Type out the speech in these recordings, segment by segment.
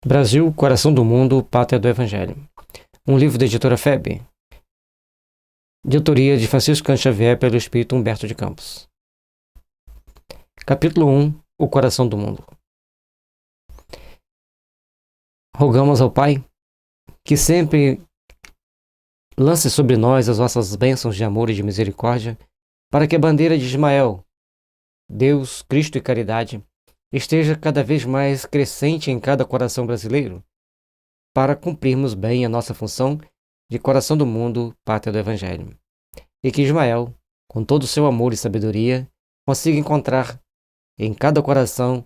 Brasil, Coração do Mundo, Pátria do Evangelho. Um livro da editora FEB, de autoria de Francisco Cândido Xavier pelo espírito Humberto de Campos. Capítulo 1. O Coração do Mundo. Rogamos ao Pai que sempre lance sobre nós as vossas bênçãos de amor e de misericórdia, para que a bandeira de Ismael, Deus, Cristo e caridade, esteja cada vez mais crescente em cada coração brasileiro, para cumprirmos bem a nossa função de coração do mundo, pátria do Evangelho. E que Ismael, com todo o seu amor e sabedoria, consiga encontrar em cada coração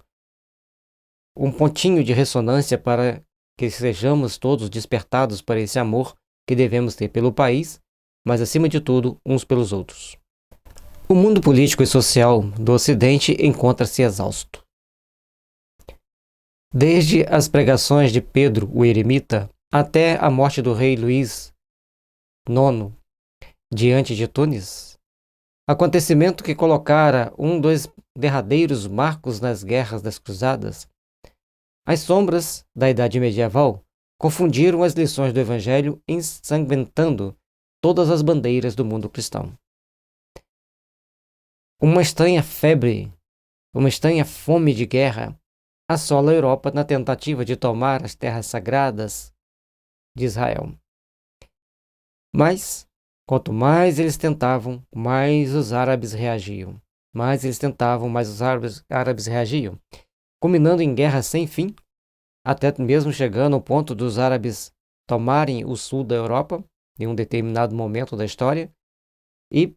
um pontinho de ressonância para que sejamos todos despertados para esse amor que devemos ter pelo país, mas acima de tudo, uns pelos outros. O mundo político e social do Ocidente encontra-se exausto. Desde as pregações de Pedro o Eremita até a morte do rei Luís IX diante de Tunis, acontecimento que colocara um dos derradeiros marcos nas guerras das cruzadas, as sombras da Idade Medieval confundiram as lições do Evangelho, ensanguentando todas as bandeiras do mundo cristão. Uma estranha febre, uma estranha fome de guerra assola a Europa na tentativa de tomar as terras sagradas de Israel. Mas, quanto mais eles tentavam, mais os árabes reagiam. Mais eles tentavam, mais os árabes reagiam, culminando em guerra sem fim, até mesmo chegando ao ponto dos árabes tomarem o sul da Europa em um determinado momento da história. E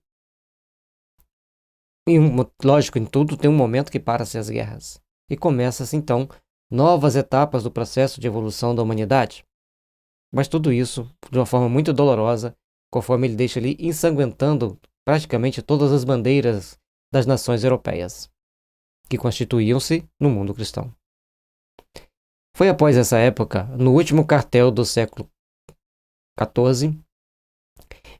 lógico, em tudo tem um momento que para-se as guerras. E começa-se, então, novas etapas do processo de evolução da humanidade. Mas tudo isso, de uma forma muito dolorosa, conforme ele deixa ali ensanguentando praticamente todas as bandeiras das nações europeias, que constituíam-se no mundo cristão. Foi após essa época, no último quartel do século XIV,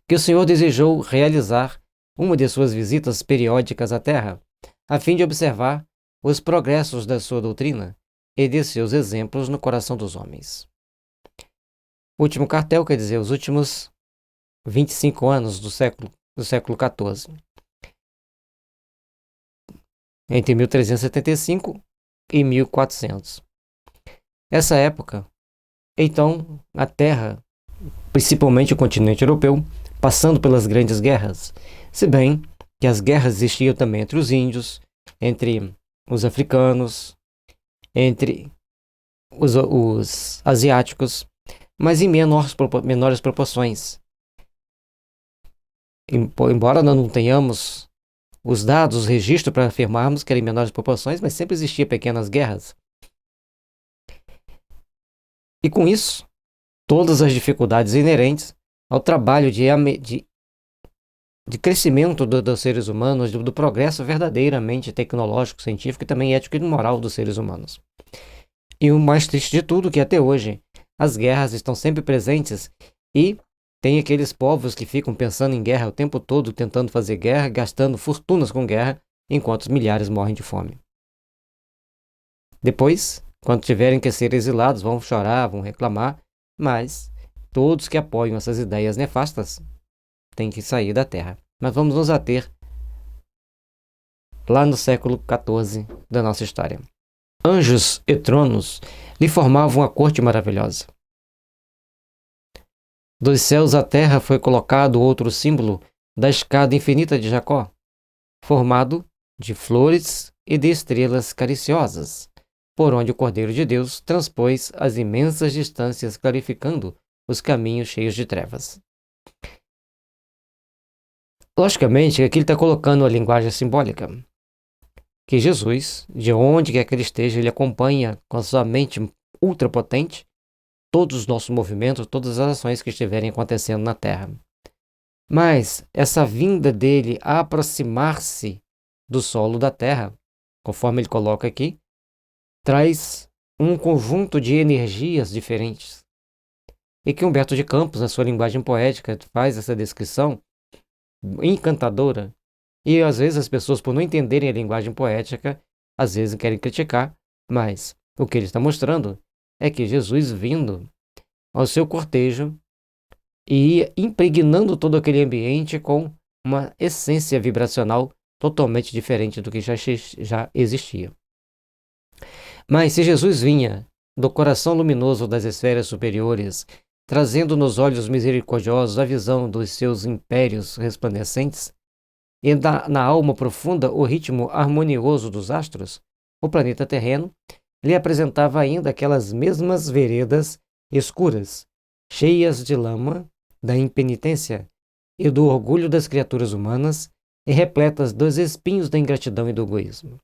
que o Senhor desejou realizar uma de suas visitas periódicas à Terra, a fim de observar os progressos da sua doutrina e de seus exemplos no coração dos homens. Último quartel quer dizer os últimos 25 anos do século XIV. Entre 1375 e 1400. Essa época, então, a Terra, principalmente o continente europeu, passando pelas grandes guerras, se bem que as guerras existiam também entre os índios, entre os africanos, entre os asiáticos, mas em menores proporções. Embora nós não tenhamos os dados, os registros para afirmarmos que eram em menores proporções, mas sempre existiam pequenas guerras. E com isso, todas as dificuldades inerentes ao trabalho de crescimento dos seres humanos, do progresso verdadeiramente tecnológico, científico e também ético e moral dos seres humanos. E o mais triste de tudo é que até hoje as guerras estão sempre presentes e tem aqueles povos que ficam pensando em guerra o tempo todo, tentando fazer guerra, gastando fortunas com guerra, enquanto os milhares morrem de fome. Depois, quando tiverem que ser exilados, vão chorar, vão reclamar, mas todos que apoiam essas ideias nefastas têm que sair da terra. Mas vamos nos ater lá no século XIV da nossa história. Anjos e tronos lhe formavam uma corte maravilhosa. Dos céus à terra foi colocado outro símbolo da escada infinita de Jacó, formado de flores e de estrelas cariciosas, por onde o Cordeiro de Deus transpôs as imensas distâncias, clarificando os caminhos cheios de trevas. Logicamente, aqui ele está colocando a linguagem simbólica, que Jesus, de onde quer que ele esteja, ele acompanha com a sua mente ultrapotente todos os nossos movimentos, todas as ações que estiverem acontecendo na Terra. Mas essa vinda dele a aproximar-se do solo da Terra, conforme ele coloca aqui, traz um conjunto de energias diferentes. E que Humberto de Campos, na sua linguagem poética, faz essa descrição encantadora. E às vezes as pessoas, por não entenderem a linguagem poética, às vezes querem criticar, mas o que ele está mostrando é que Jesus, vindo ao seu cortejo, e impregnando todo aquele ambiente com uma essência vibracional totalmente diferente do que já existia. Mas se Jesus vinha do coração luminoso das esferas superiores, trazendo nos olhos misericordiosos a visão dos seus impérios resplandecentes, e na alma profunda o ritmo harmonioso dos astros, o planeta terreno lhe apresentava ainda aquelas mesmas veredas escuras, cheias de lama, da impenitência e do orgulho das criaturas humanas e repletas dos espinhos da ingratidão e do egoísmo.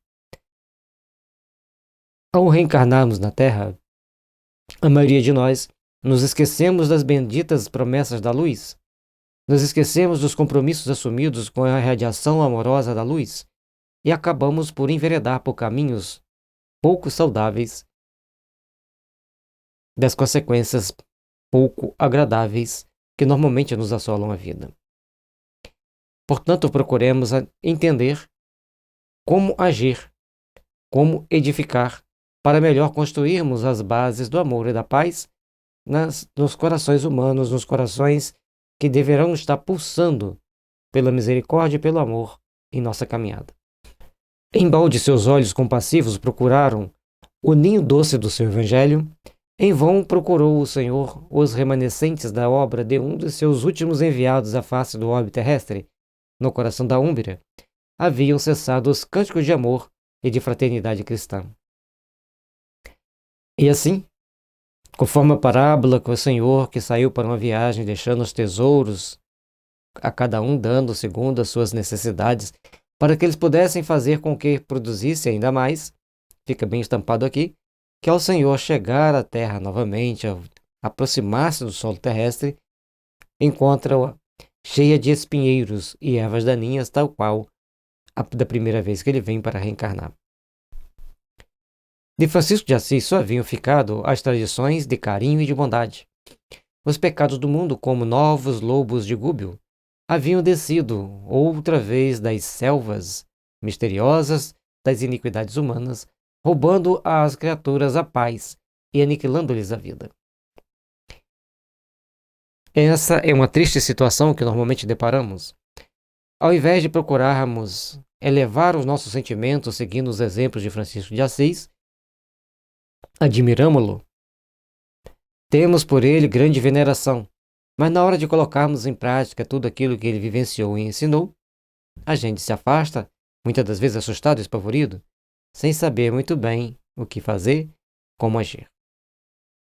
Ao reencarnarmos na Terra, a maioria de nós nos esquecemos das benditas promessas da luz, nos esquecemos dos compromissos assumidos com a radiação amorosa da luz e acabamos por enveredar por caminhos pouco saudáveis das consequências pouco agradáveis que normalmente nos assolam a vida. Portanto, procuremos entender como agir, como edificar, para melhor construirmos as bases do amor e da paz nos corações humanos, nos corações que deverão estar pulsando pela misericórdia e pelo amor em nossa caminhada. Embalde seus olhos compassivos procuraram o ninho doce do seu evangelho. Em vão procurou o Senhor os remanescentes da obra de um de seus últimos enviados à face do orbe terrestre. No coração da Úmbria haviam cessado os cânticos de amor e de fraternidade cristã. E assim, conforme a parábola com o Senhor que saiu para uma viagem deixando os tesouros, a cada um dando segundo as suas necessidades, para que eles pudessem fazer com que produzisse ainda mais, fica bem estampado aqui, que ao Senhor chegar à terra novamente, ao aproximar-se do solo terrestre, encontra-a cheia de espinheiros e ervas daninhas, tal qual da primeira vez que ele vem para reencarnar. De Francisco de Assis só haviam ficado as tradições de carinho e de bondade. Os pecados do mundo, como novos lobos de Gúbio, haviam descido outra vez das selvas misteriosas das iniquidades humanas, roubando às criaturas a paz e aniquilando-lhes a vida. Essa é uma triste situação que normalmente deparamos. Ao invés de procurarmos elevar os nossos sentimentos seguindo os exemplos de Francisco de Assis, admiramo-lo, temos por ele grande veneração, mas na hora de colocarmos em prática tudo aquilo que ele vivenciou e ensinou, a gente se afasta, muitas das vezes assustado e espavorido, sem saber muito bem o que fazer, como agir.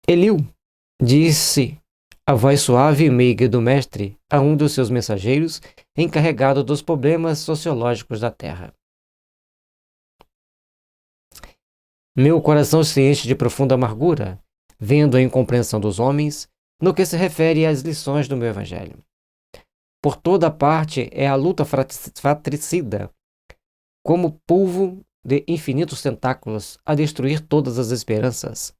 Eliú disse a voz suave e meiga do mestre a um dos seus mensageiros encarregado dos problemas sociológicos da Terra. Meu coração se enche de profunda amargura, vendo a incompreensão dos homens no que se refere às lições do meu evangelho. Por toda parte é a luta fratricida, como polvo de infinitos tentáculos a destruir todas as esperanças.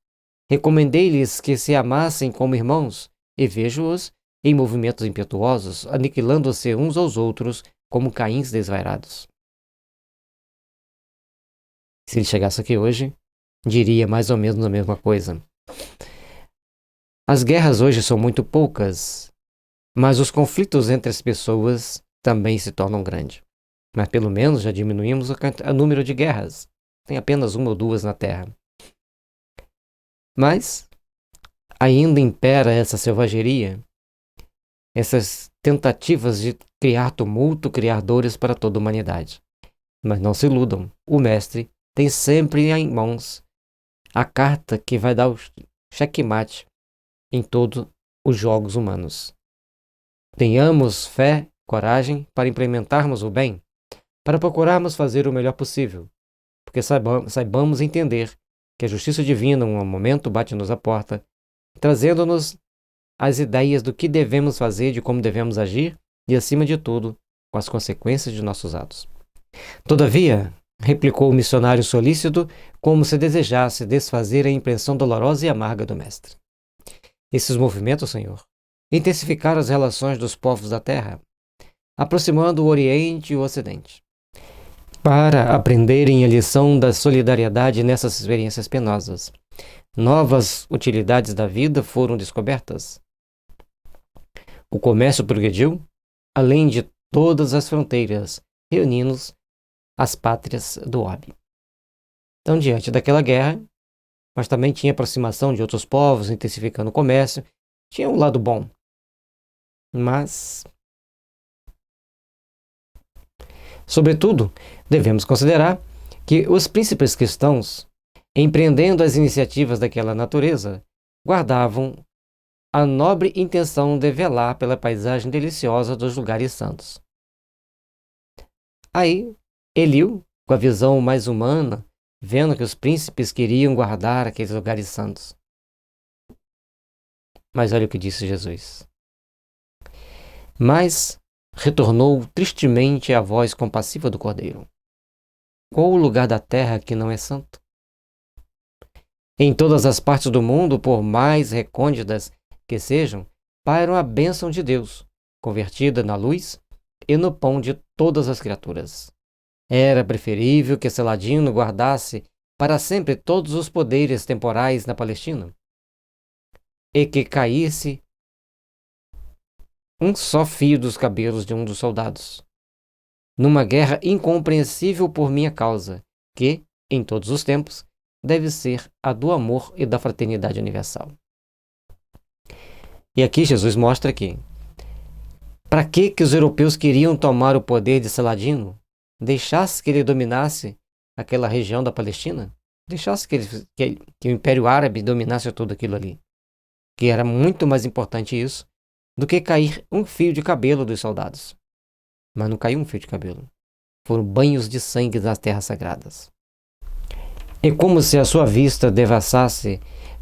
Recomendei-lhes que se amassem como irmãos, e vejo-os em movimentos impetuosos, aniquilando-se uns aos outros como caíns desvairados. Se ele chegasse aqui hoje, diria mais ou menos a mesma coisa. As guerras hoje são muito poucas, mas os conflitos entre as pessoas também se tornam grandes. Mas pelo menos já diminuímos o número de guerras. Tem apenas uma ou duas na Terra. Mas ainda impera essa selvageria, essas tentativas de criar tumulto, criar dores para toda a humanidade. Mas não se iludam, o Mestre tem sempre em mãos a carta que vai dar o checkmate em todos os jogos humanos. Tenhamos fé, coragem para implementarmos o bem, para procurarmos fazer o melhor possível, porque saibamos entender que a justiça divina, um momento, bate-nos à porta, trazendo-nos as ideias do que devemos fazer, de como devemos agir e, acima de tudo, com as consequências de nossos atos. Todavia, replicou o missionário solícito, como se desejasse desfazer a impressão dolorosa e amarga do Mestre. Esses movimentos, Senhor, intensificaram as relações dos povos da Terra, aproximando o Oriente e o Ocidente, para aprenderem a lição da solidariedade nessas experiências penosas. Novas utilidades da vida foram descobertas. O comércio progrediu, além de todas as fronteiras, reunindo as pátrias do orbe. Então, diante daquela guerra, mas também tinha aproximação de outros povos, intensificando o comércio, tinha um lado bom. Mas, sobretudo, devemos considerar que os príncipes cristãos, empreendendo as iniciativas daquela natureza, guardavam a nobre intenção de velar pela paisagem deliciosa dos lugares santos. Aí, Eliú, com a visão mais humana, vendo que os príncipes queriam guardar aqueles lugares santos. Mas olha o que disse Jesus. Mas retornou tristemente a voz compassiva do Cordeiro. Qual o lugar da terra que não é santo? Em todas as partes do mundo, por mais recônditas que sejam, pairam a bênção de Deus, convertida na luz e no pão de todas as criaturas. Era preferível que Saladino guardasse para sempre todos os poderes temporais na Palestina e que caísse um só fio dos cabelos de um dos soldados, numa guerra incompreensível por minha causa, que, em todos os tempos, deve ser a do amor e da fraternidade universal. E aqui Jesus mostra que, para que os europeus queriam tomar o poder de Saladino? Deixasse que ele dominasse aquela região da Palestina? Deixasse que o Império Árabe dominasse tudo aquilo ali? Que era muito mais importante isso do que cair um fio de cabelo dos soldados. Mas não caiu um fio de cabelo. Foram banhos de sangue nas terras sagradas. E como se a sua vista devassasse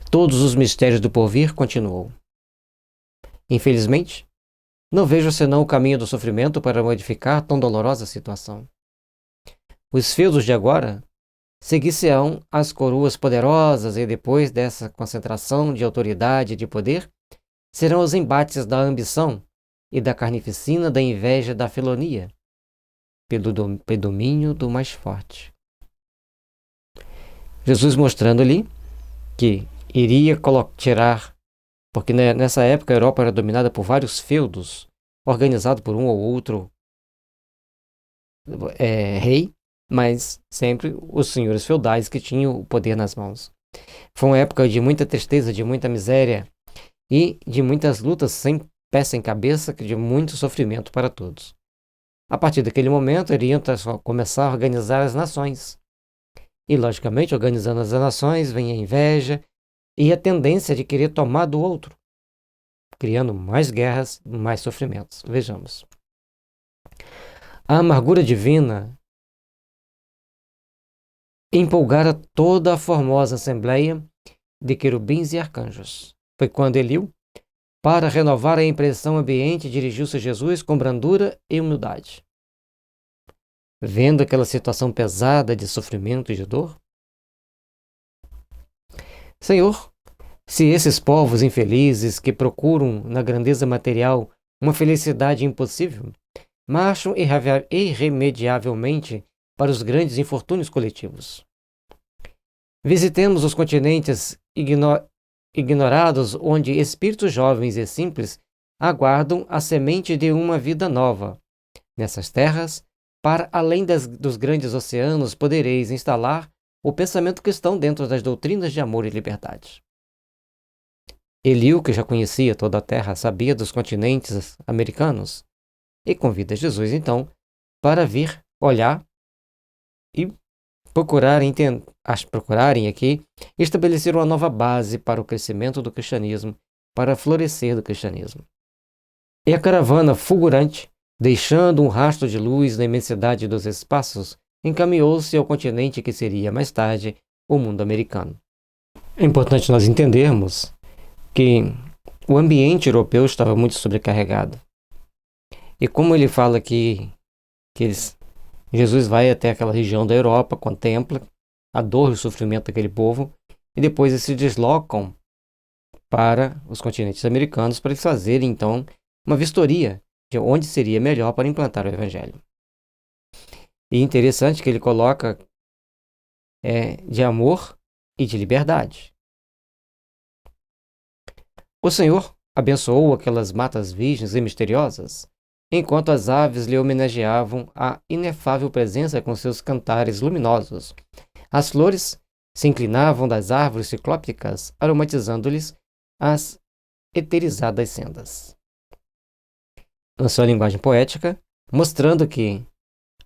todos os mistérios do porvir, continuou. Infelizmente, não vejo senão o caminho do sofrimento para modificar tão dolorosa situação. Os feudos de agora seguir-se-ão as coroas poderosas e depois dessa concentração de autoridade e de poder, serão os embates da ambição e da carnificina da inveja e da felonia, pelo predomínio do mais forte. Jesus mostrando-lhe que iria tirar, porque nessa época a Europa era dominada por vários feudos, organizado por um ou outro rei, mas sempre os senhores feudais que tinham o poder nas mãos. Foi uma época de muita tristeza, de muita miséria e de muitas lutas sem pé sem cabeça, de muito sofrimento para todos. A partir daquele momento, iriam começar a organizar as nações. E, logicamente, organizando as nações, vem a inveja e a tendência de querer tomar do outro, criando mais guerras, mais sofrimentos. Vejamos. A amargura divina empolgara toda a formosa assembleia de querubins e arcanjos. Foi quando Eliú, para renovar a impressão ambiente, dirigiu-se a Jesus com brandura e humildade. Vendo aquela situação pesada de sofrimento e de dor, Senhor, se esses povos infelizes que procuram na grandeza material uma felicidade impossível, marcham irremediavelmente para os grandes infortúnios coletivos. Visitemos os continentes ignorados onde espíritos jovens e simples aguardam a semente de uma vida nova. Nessas terras, para além dos grandes oceanos, podereis instalar o pensamento cristão dentro das doutrinas de amor e liberdade. Eliú, que já conhecia toda a terra, sabia dos continentes americanos, e convida Jesus, então, para vir olhar e procurarem aqui estabelecer uma nova base para o crescimento do cristianismo, para florescer do cristianismo. E a caravana fulgurante, deixando um rastro de luz na imensidade dos espaços, encaminhou-se ao continente que seria, mais tarde, o mundo americano. É importante nós entendermos que o ambiente europeu estava muito sobrecarregado. E como ele fala que Jesus vai até aquela região da Europa, contempla a dor e o sofrimento daquele povo, e depois eles se deslocam para os continentes americanos para eles fazerem, então, uma vistoria de onde seria melhor para implantar o Evangelho. E interessante que ele coloca de amor e de liberdade. O Senhor abençoou aquelas matas virgens e misteriosas, enquanto as aves lhe homenageavam a inefável presença com seus cantares luminosos. As flores se inclinavam das árvores ciclópicas, aromatizando-lhes as eterizadas sendas. Na sua linguagem poética, mostrando que,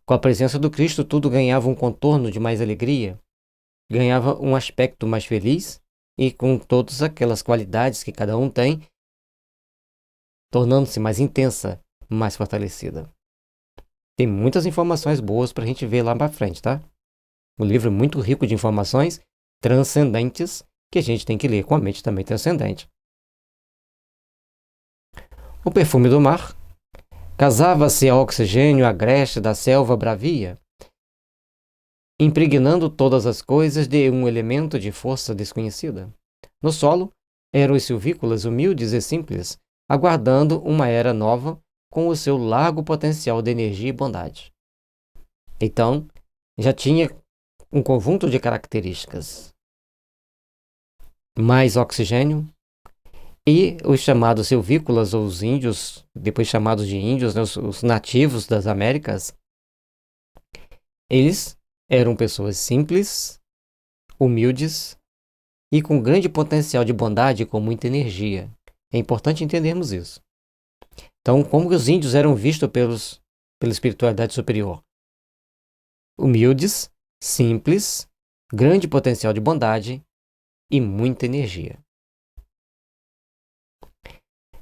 com a presença do Cristo, tudo ganhava um contorno de mais alegria, ganhava um aspecto mais feliz e com todas aquelas qualidades que cada um tem, tornando-se mais intensa, mais fortalecida. Tem muitas informações boas para a gente ver lá para frente, tá? Um livro muito rico de informações transcendentes que a gente tem que ler com a mente também transcendente. O perfume do mar casava-se ao oxigênio agreste da selva bravia, impregnando todas as coisas de um elemento de força desconhecida. No solo, eram os silvícolas humildes e simples, aguardando uma era nova com o seu largo potencial de energia e bondade. Então, já tinha um conjunto de características. Mais oxigênio e os chamados silvícolas, ou os índios, depois chamados de índios, né, os nativos das Américas, eles eram pessoas simples, humildes e com grande potencial de bondade e com muita energia. É importante entendermos isso. Então, como que os índios eram vistos pela espiritualidade superior? Humildes, simples, grande potencial de bondade e muita energia.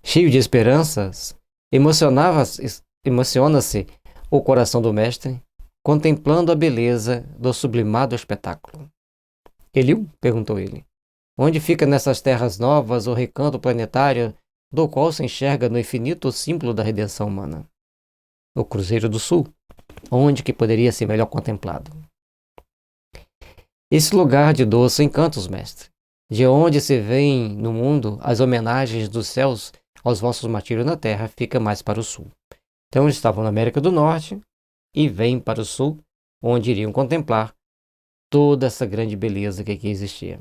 Cheio de esperanças, emociona-se o coração do mestre, contemplando a beleza do sublimado espetáculo. Eliu? Perguntou ele. Onde fica nessas terras novas o recanto planetário do qual se enxerga no infinito o símbolo da redenção humana? O Cruzeiro do Sul. Onde que poderia ser melhor contemplado? Esse lugar de doce encantos, mestre, de onde se vêem no mundo as homenagens dos céus aos vossos martírios na terra, fica mais para o sul. Então eles estavam na América do Norte e vêm para o sul, onde iriam contemplar toda essa grande beleza que aqui existia.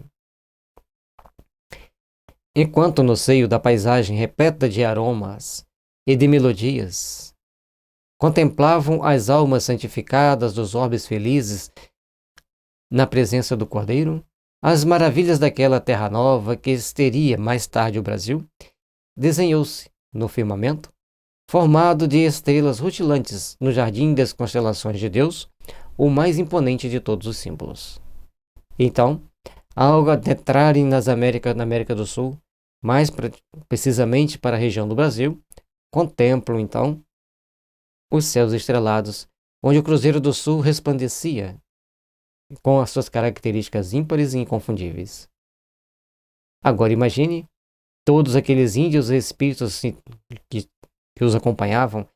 Enquanto no seio da paisagem repleta de aromas e de melodias, contemplavam as almas santificadas dos orbes felizes na presença do Cordeiro, as maravilhas daquela terra nova que teria mais tarde o Brasil, desenhou-se no firmamento, formado de estrelas rutilantes no jardim das constelações de Deus, o mais imponente de todos os símbolos. Então, ao adentrarem na América do Sul, mais precisamente para a região do Brasil, contemplam então os céus estrelados, onde o Cruzeiro do Sul resplandecia com as suas características ímpares e inconfundíveis. Agora imagine todos aqueles índios e espíritos que os acompanhavam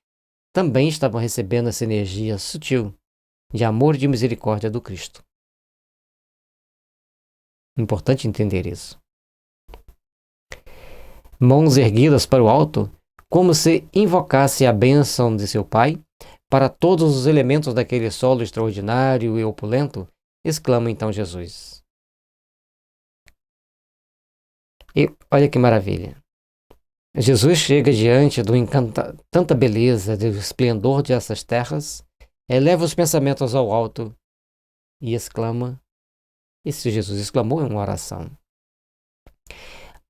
também estavam recebendo essa energia sutil de amor e de misericórdia do Cristo. Importante entender isso. Mãos erguidas para o alto, como se invocasse a bênção de seu Pai para todos os elementos daquele solo extraordinário e opulento, exclama então Jesus. E olha que maravilha. Jesus chega diante do tanta beleza, do esplendor dessas terras, eleva os pensamentos ao alto e exclama. E se Jesus exclamou, é uma oração.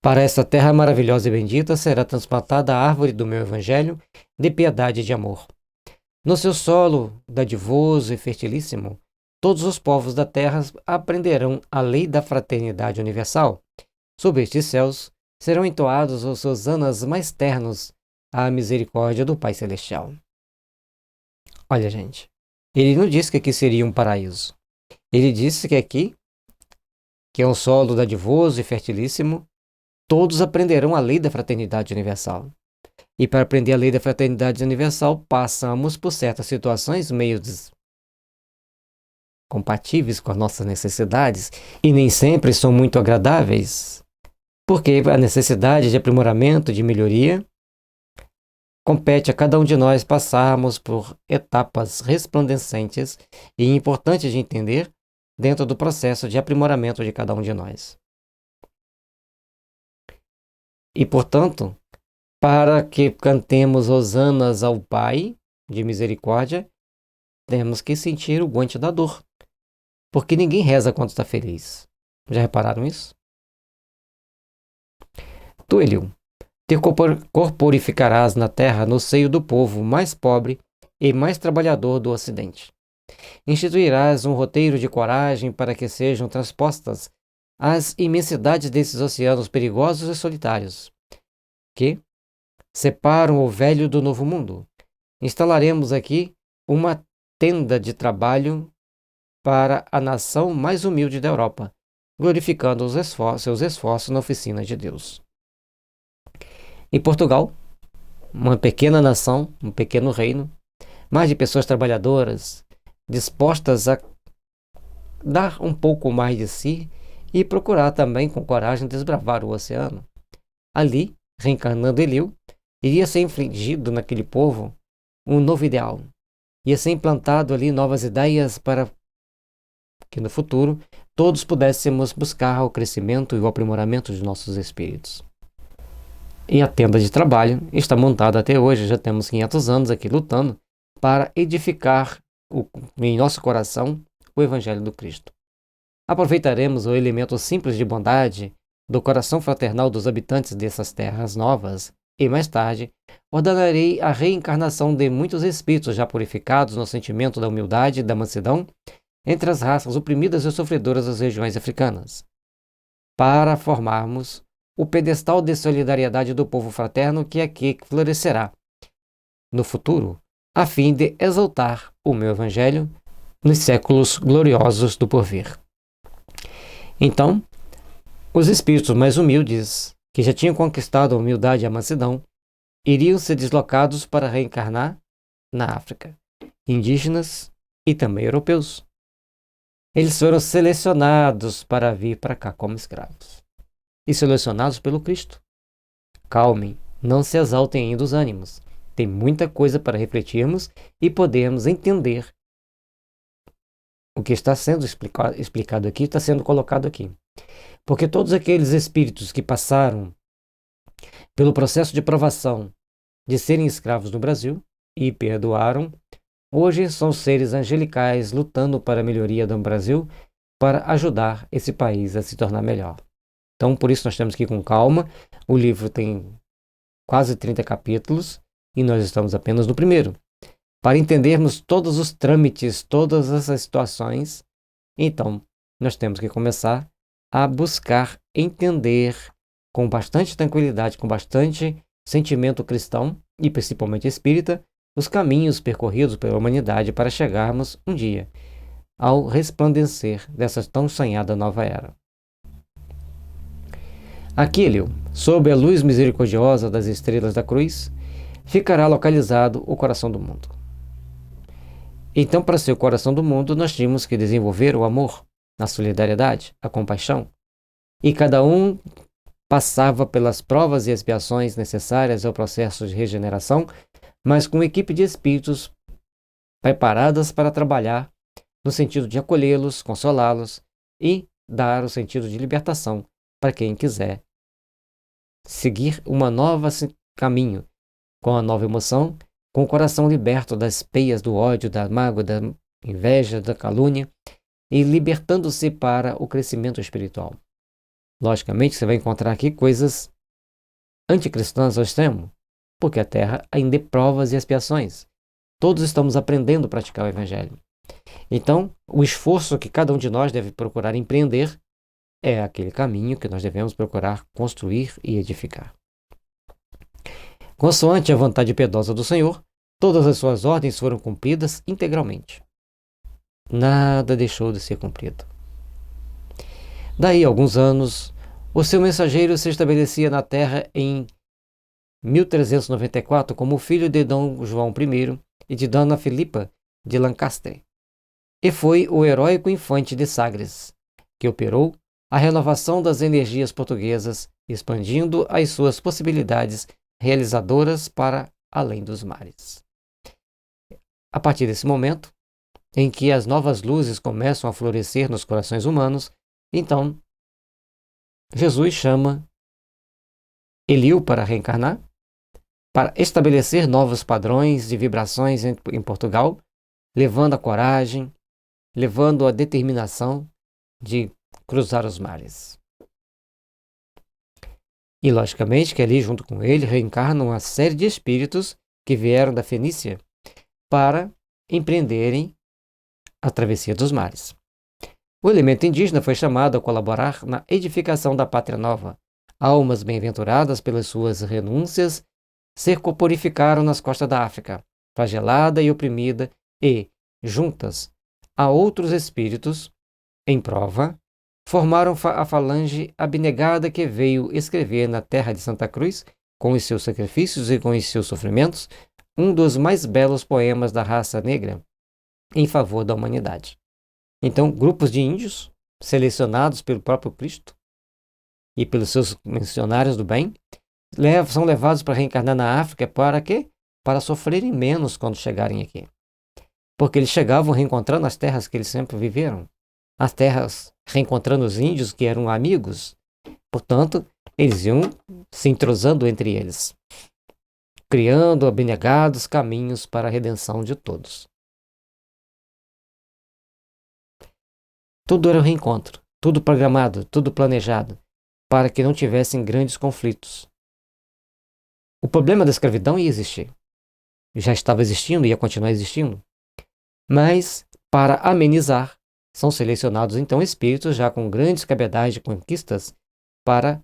Para esta terra maravilhosa e bendita será transplantada a árvore do meu evangelho de piedade e de amor. No seu solo dadivoso e fertilíssimo, todos os povos da terra aprenderão a lei da fraternidade universal. Sob estes céus serão entoados os seus anos mais ternos à misericórdia do Pai Celestial. Olha, gente, ele não disse que aqui seria um paraíso. Ele disse que aqui, que é um solo dadivoso e fertilíssimo, todos aprenderão a lei da fraternidade universal. E para aprender a lei da fraternidade universal, passamos por certas situações meio compatíveis com as nossas necessidades e nem sempre são muito agradáveis, porque a necessidade de aprimoramento, de melhoria, compete a cada um de nós passarmos por etapas resplandecentes e importantes de entender dentro do processo de aprimoramento de cada um de nós. E, portanto, para que cantemos hosanas ao Pai de misericórdia, temos que sentir o guante da dor. Porque ninguém reza quando está feliz. Já repararam isso? Tu, Eliú, te corporificarás na terra no seio do povo mais pobre e mais trabalhador do Ocidente. Instituirás um roteiro de coragem para que sejam transpostas as imensidades desses oceanos perigosos e solitários, que separam o velho do novo mundo. Instalaremos aqui uma tenda de trabalho para a nação mais humilde da Europa, glorificando seus esforços na oficina de Deus. Em Portugal, uma pequena nação, um pequeno reino, mas de pessoas trabalhadoras, dispostas a dar um pouco mais de si e procurar também com coragem desbravar o oceano. Ali, reencarnando Eliú, iria ser infligido naquele povo um novo ideal. Ia ser implantado ali novas ideias para que no futuro todos pudéssemos buscar o crescimento e o aprimoramento de nossos espíritos. E a tenda de trabalho está montada até hoje, já temos 500 anos aqui lutando para edificar em nosso coração o Evangelho do Cristo. Aproveitaremos o elemento simples de bondade do coração fraternal dos habitantes dessas terras novas e, mais tarde, ordenarei a reencarnação de muitos espíritos já purificados no sentimento da humildade e da mansidão entre as raças oprimidas e sofredoras das regiões africanas, para formarmos o pedestal de solidariedade do povo fraterno que aqui florescerá no futuro, a fim de exaltar o meu Evangelho nos séculos gloriosos do porvir. Então, os espíritos mais humildes, que já tinham conquistado a humildade e a mansidão, iriam ser deslocados para reencarnar na África, indígenas e também europeus. Eles foram selecionados para vir para cá como escravos. E selecionados pelo Cristo. Calmem, não se exaltem ainda os ânimos. Tem muita coisa para refletirmos e podermos entender o que está sendo explicado aqui, está sendo colocado aqui. Porque todos aqueles espíritos que passaram pelo processo de provação de serem escravos no Brasil e perdoaram, hoje são seres angelicais lutando para a melhoria do Brasil, para ajudar esse país a se tornar melhor. Então, por isso nós temos que ir com calma. O livro tem quase 30 capítulos e nós estamos apenas no primeiro. Para entendermos todos os trâmites, todas essas situações, então nós temos que começar a buscar entender com bastante tranquilidade, com bastante sentimento cristão e principalmente espírita, os caminhos percorridos pela humanidade para chegarmos um dia ao resplandecer dessa tão sonhada nova era. Aqui, Eliú, sob a luz misericordiosa das estrelas da cruz, ficará localizado o coração do mundo. Então, para ser o coração do mundo, nós tínhamos que desenvolver o amor, a solidariedade, a compaixão. E cada um passava pelas provas e expiações necessárias ao processo de regeneração, mas com uma equipe de espíritos preparadas para trabalhar no sentido de acolhê-los, consolá-los e dar o sentido de libertação para quem quiser seguir uma nova caminho, com a nova emoção, com o coração liberto das peias do ódio, da mágoa, da inveja, da calúnia e libertando-se para o crescimento espiritual. Logicamente, você vai encontrar aqui coisas anticristãs ao extremo, porque a Terra ainda é provas e expiações. Todos estamos aprendendo a praticar o Evangelho. Então, o esforço que cada um de nós deve procurar empreender é aquele caminho que nós devemos procurar construir e edificar. Consoante a vontade piedosa do Senhor, todas as suas ordens foram cumpridas integralmente. Nada deixou de ser cumprido. Daí a alguns anos, o seu mensageiro se estabelecia na terra em 1394 como filho de Dom João I e de Dona Filipa de Lancaster, e foi o heróico infante de Sagres, que operou a renovação das energias portuguesas, expandindo as suas possibilidades realizadoras para além dos mares. A partir desse momento, em que as novas luzes começam a florescer nos corações humanos, então Jesus chama Eliu para reencarnar, para estabelecer novos padrões de vibrações em Portugal, levando a coragem, levando a determinação de cruzar os mares. E, logicamente, que ali, junto com ele, reencarnam uma série de espíritos que vieram da Fenícia para empreenderem a travessia dos mares. O elemento indígena foi chamado a colaborar na edificação da pátria nova. Almas bem-aventuradas pelas suas renúncias se corporificaram nas costas da África, flagelada e oprimida, e, juntas a outros espíritos, em prova, formaram a falange abnegada que veio escrever na terra de Santa Cruz, com os seus sacrifícios e com os seus sofrimentos, um dos mais belos poemas da raça negra em favor da humanidade. Então, grupos de índios, selecionados pelo próprio Cristo e pelos seus missionários do bem, são levados para reencarnar na África para quê? Para sofrerem menos quando chegarem aqui. Porque eles chegavam reencontrando as terras que eles sempre viveram, as terras reencontrando os índios que eram amigos. Portanto, eles iam se entrosando entre eles, criando abnegados caminhos para a redenção de todos. Tudo era um reencontro, tudo programado, tudo planejado, para que não tivessem grandes conflitos. O problema da escravidão ia existir. Já estava existindo e ia continuar existindo. Mas, para amenizar, são selecionados então espíritos já com grandes capacidades de conquistas para,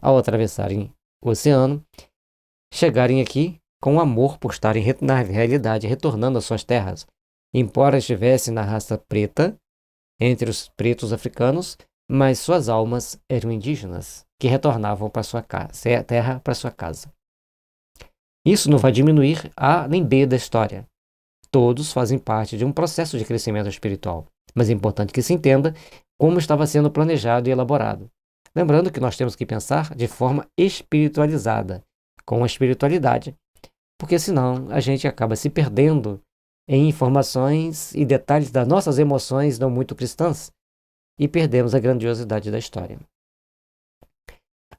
ao atravessarem o oceano, chegarem aqui com amor por estarem, na realidade, retornando às suas terras. Embora estivessem na raça preta, entre os pretos africanos, mas suas almas eram indígenas, que retornavam para sua terra, para sua casa. Isso não vai diminuir A nem B da história. Todos fazem parte de um processo de crescimento espiritual, mas é importante que se entenda como estava sendo planejado e elaborado. Lembrando que nós temos que pensar de forma espiritualizada, com a espiritualidade, porque senão a gente acaba se perdendo em informações e detalhes das nossas emoções não muito cristãs e perdemos a grandiosidade da história.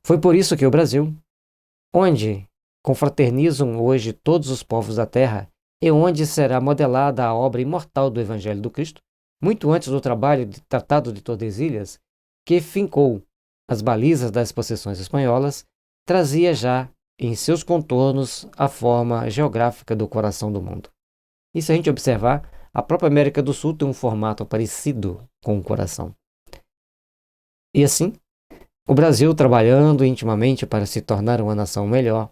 Foi por isso que o Brasil, onde confraternizam hoje todos os povos da terra e onde será modelada a obra imortal do Evangelho do Cristo, muito antes do trabalho de Tratado de Tordesilhas, que fincou as balizas das possessões espanholas, trazia já em seus contornos a forma geográfica do coração do mundo. E se a gente observar, a própria América do Sul tem um formato parecido com o coração. E assim, o Brasil trabalhando intimamente para se tornar uma nação melhor,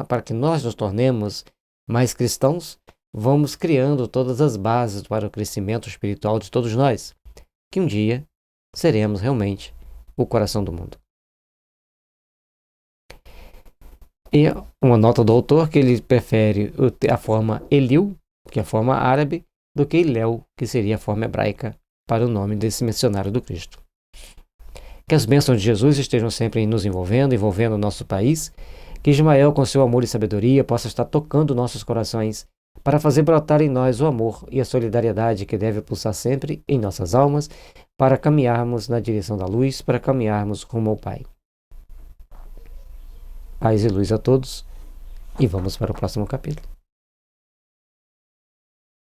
para que nós nos tornemos mais cristãos, vamos criando todas as bases para o crescimento espiritual de todos nós, que um dia seremos realmente o coração do mundo. E uma nota do autor que ele prefere a forma Eliu, que é a forma árabe, do que Iléu, que seria a forma hebraica para o nome desse missionário do Cristo. Que as bênçãos de Jesus estejam sempre nos envolvendo o nosso país, que Ismael, com seu amor e sabedoria, possa estar tocando nossos corações para fazer brotar em nós o amor e a solidariedade que deve pulsar sempre em nossas almas para caminharmos na direção da luz, para caminharmos rumo ao Pai. Paz e luz a todos, e vamos para o próximo capítulo.